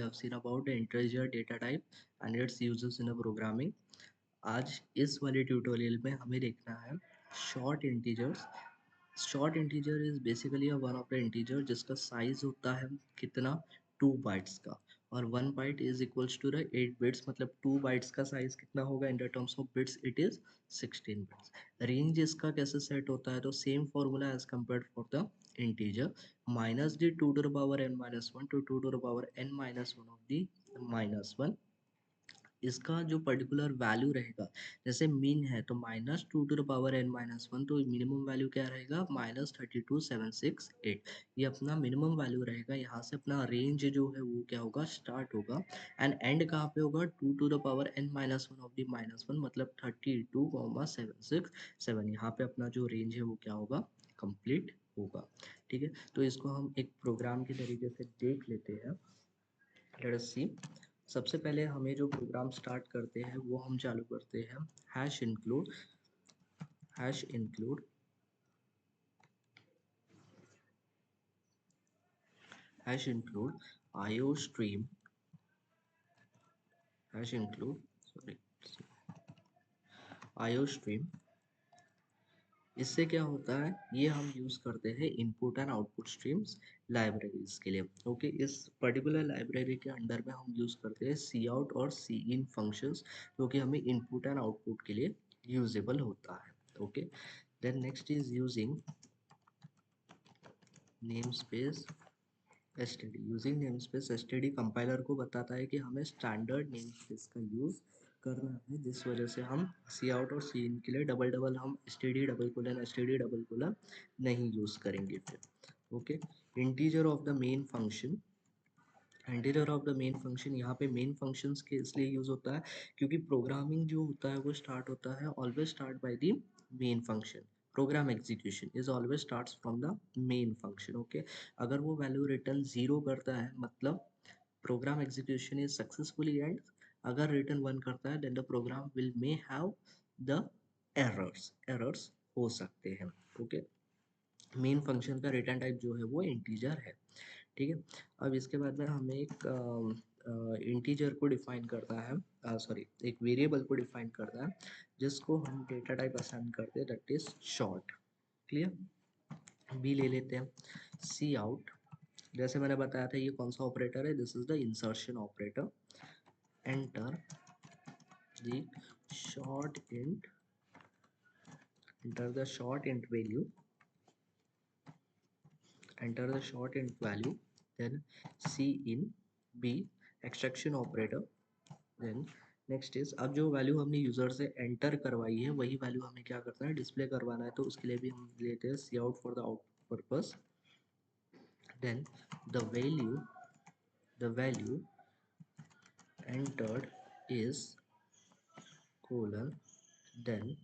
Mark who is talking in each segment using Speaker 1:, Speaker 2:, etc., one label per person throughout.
Speaker 1: you have seen about the integer data type and its uses in a programming. आज इस वाले tutorial में हमें देखना है short integers. Short integer is basically one of the integer जिसका size होता है कितना 2 बाइट्स का, और 1 byte is equals to the 8 bits. मतलब 2 बाइट्स का साइज कितना होगा in the terms of bits, it is 16 bits. Range इसका कैसे सेट होता है, तो same formula as compare for the integer, minus the 2 to the power n-1 to 2 to the power n-1 of the -1. इसका जो particular value रहेगा, जैसे mean है तो -2 to the power n-1, तो मिनिमम वैल्यू क्या रहेगा -32,768. ये अपना मिनिमम वैल्यू रहेगा. यहाँ से अपना रेंज जो है वो क्या होगा, स्टार्ट होगा. एंड एंड कहाँ पे होगा, 2 to the power n-1 of the -1, मतलब 32,767. यहाँ पे अपना जो रेंज है वो क्या होगा, कंप्लीट होगा. ठीक है, तो इसको हम एक प्रोग्राम के तरीके से देख लेते हैं. लेट अस सी. सबसे पहले हमें जो प्रोग्राम स्टार्ट करते हैं वो हम चालू करते हैं hash include hash include hash include IO stream hash include sorry IO stream. इससे क्या होता है, ये हम यूज़ करते हैं input and output streams libraries के लिए. ओके, इस पर्टिकुलर लाइब्रेरी के अंडर में हम यूज़ करते हैं सी आउट और सी इन फंक्शंस, जो कि हमें इनपुट एंड आउटपुट के लिए यूजेबल होता है. Okay, then next is using namespace std. Using namespace std compiler को बताता है कि हमें स्टैंडर्ड नेमस्पेस का यूज़ करना है, जिस वजह से हम सी आउट और सी इन के लिए डबल डबल हम std::std::, नहीं यूज़ करेंगे फिर. Okay, integer of the main function. Integer of the main function, यहाँ पे मेन फंक्शंस के इसलिए यूज़ होता है क्योंकि प्रोग्रामिंग जो होता है वो स्टार्ट होता है always start by the main function. Program execution is always starts from the main function. Okay, अगर वो वैल्यू रिटर्न 0 करता है मतलब program execution is successfully end. अगर रिटर्न 1 करता है then the program will may have the errors हो सकते हैं. ओके, मेन फंक्शन का रिटर्न टाइप जो है वो इंटीजर है. ठीक है, अब इसके बाद में हमें एक इंटीजर को डिफाइन करता है, सॉरी एक वेरिएबल को डिफाइन करता है जिसको हम डेटा टाइप असाइन करते हैं, that is short. Clear, B ले लेते हैं. सी आउट, जैसे मैंने बताया था ये कौन सा ऑपरेटर है, this is the insertion operator. Enter the short int enter the short int value enter the short int value, then c in b extraction operator. Then next is, अब जो वैल्यू हमने यूजर से enter करवाई है वही value हमें क्या करना है, डिस्प्ले करवाना है, तो उसके लिए भी हम लेते हैं cout for the out purpose. Then the value entered is colon. Then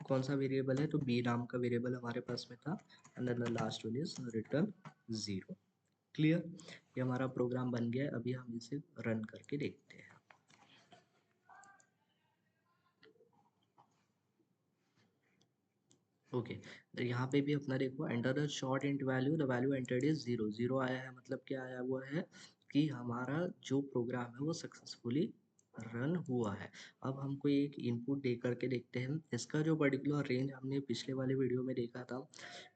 Speaker 1: कौन सा वेरिएबल है, तो बी नाम का वेरिएबल हमारे पास में था. And then the last one is return 0. Clear, ये हमारा प्रोग्राम बन गया है. अभी हम इसे रन करके देखते हैं. ओके, तो यहाँ पे भी अपना देखो, enter the short int value, the value entered is 0. 0 आया है मतलब क्या आया हुआ है कि हमारा जो प्रोग्राम है वो सक्सेसफुली रन हुआ है. अब हमको एक इनपुट दे करके देखते हैं. इसका जो पर्टिकुलर रेंज हमने पिछले वाले वीडियो में देखा था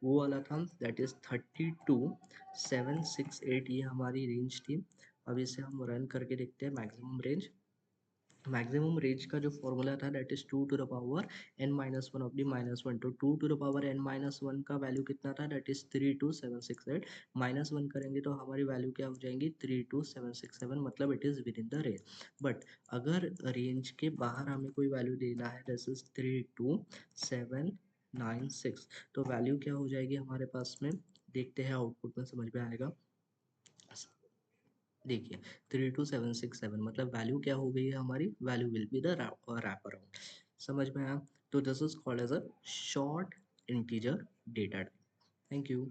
Speaker 1: वो वाला था, दैट इज 32,768. ये हमारी रेंज थी. अब इसे हम रन करके देखते हैं. मैक्सिमम रेंज का जो फॉर्मूला था that is 2 to the power n-1 of the -1, तो 2 to the power n-1 का वैल्यू कितना था, दैट इज 32,768. -1 करेंगे तो हमारी वैल्यू क्या हो जाएंगी 32,767, मतलब it is with in the range. But अगर रेंज के बाहर हमें कोई वैल्यू देना है, दिस इज 32,796, तो वैल्यू क्या हो जाएगी हमारे पास में, देखते हैं आउटपुट में समझ में आएगा. देखिए 32767 मतलब वैल्यू क्या हो गई है हमारी, value will be the wrap around. समझ में आया, तो this is called as a short integer data type. Thank you.